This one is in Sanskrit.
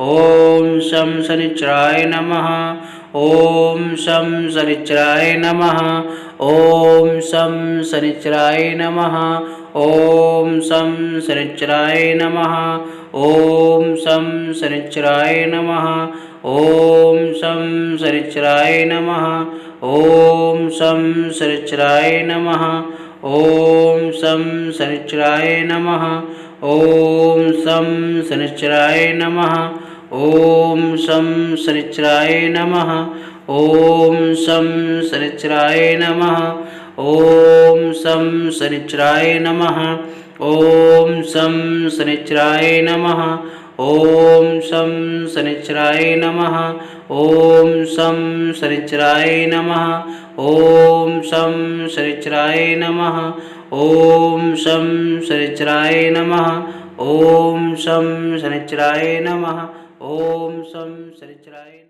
ॐ शं शनिश्चराय नमः ॐ शं शनिश्चराय नमः ॐ शं शनिश्चराय नमः ॐ शं शनिश्चराय नमः ॐ शं शनिश्चराय नमः ॐ शं शनिश्चराय नमः ॐ शं शनिश्चराय नमः ॐ शं शनिश्चराय नमः ॐ शं शनिश्चराय नमः ॐ शं शनिश्चराय नमः ॐ शं शनिश्चराय नमः ॐ शं शनिश्चराय नमः ॐ शं शनिश्चराय नमः ॐ शं शनिश्चराय नमः ॐ शं शनिश्चराय नमः ॐ शं शनिश्चराय नमः ॐ शं शनिश्चराय नमः ॐ शं शनिश्चराय नमः ॐ शं शनिश्चराय